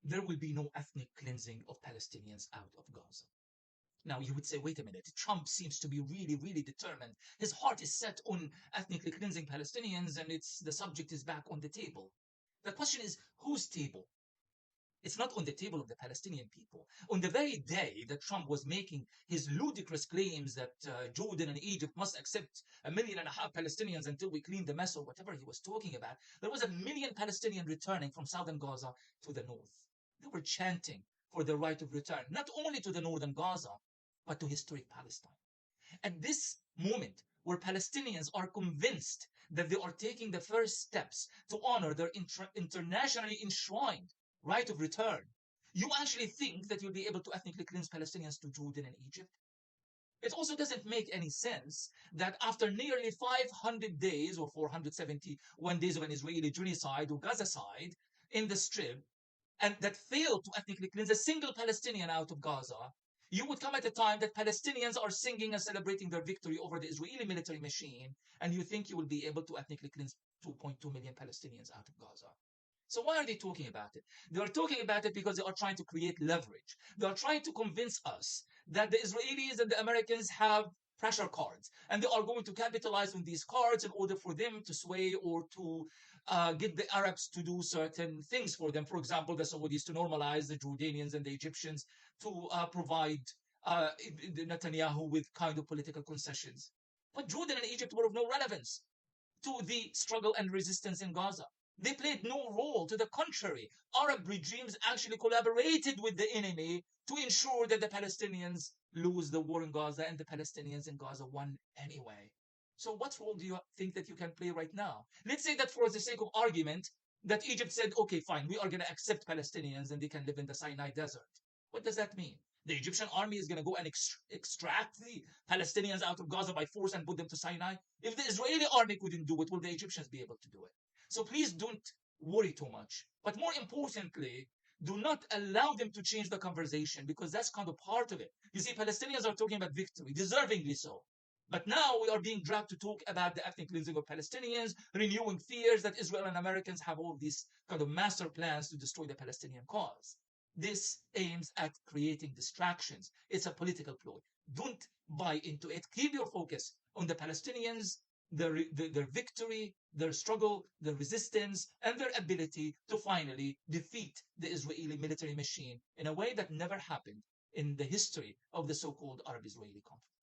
there will be no ethnic cleansing of Palestinians out of Gaza. Now, you would say, wait a minute, Trump seems to be really, really determined. His heart is set on ethnically cleansing Palestinians, and the subject is back on the table. The question is, whose table? It's not on the table of the Palestinian people. On the very day that Trump was making his ludicrous claims that Jordan and Egypt must accept 1.5 million Palestinians until we clean the mess, or whatever he was talking about, there was 1 million Palestinians returning from southern Gaza to the north. They were chanting for the right of return, not only to the northern Gaza, but to historic Palestine. At this moment, where Palestinians are convinced that they are taking the first steps to honor their internationally enshrined right of return, you actually think that you'll be able to ethnically cleanse Palestinians to Jordan and Egypt? It also doesn't make any sense that after nearly 500 days or 471 days of an Israeli genocide or Gazacide in the Strip, and that failed to ethnically cleanse a single Palestinian out of Gaza, you would come at a time that Palestinians are singing and celebrating their victory over the Israeli military machine, and you think you will be able to ethnically cleanse 2.2 million Palestinians out of Gaza. So why are they talking about it? They are talking about it because they are trying to create leverage. They are trying to convince us that the Israelis and the Americans have pressure cards, and they are going to capitalize on these cards in order for them to sway or to get the Arabs to do certain things for them. For example, the Saudis to normalize the Jordanians and the Egyptians, to provide Netanyahu with kind of political concessions. But Jordan and Egypt were of no relevance to the struggle and resistance in Gaza. They played no role. To the contrary, Arab regimes actually collaborated with the enemy to ensure that the Palestinians lose the war in Gaza, and the Palestinians in Gaza won anyway. So what role do you think that you can play right now? Let's say that for the sake of argument, that Egypt said, okay, fine, we are going to accept Palestinians and they can live in the Sinai desert. What does that mean? The Egyptian army is going to go and extract the Palestinians out of Gaza by force and put them to Sinai? If the Israeli army couldn't do it, will the Egyptians be able to do it? So please don't worry too much. But more importantly, do not allow them to change the conversation, because that's kind of part of it. You see, Palestinians are talking about victory, deservingly so. But now we are being dragged to talk about the ethnic cleansing of Palestinians, renewing fears that Israel and Americans have all these kind of master plans to destroy the Palestinian cause. This aims at creating distractions. It's a political ploy. Don't buy into it. Keep your focus on the Palestinians, their victory, their struggle, their resistance, and their ability to finally defeat the Israeli military machine in a way that never happened in the history of the so-called Arab-Israeli conflict.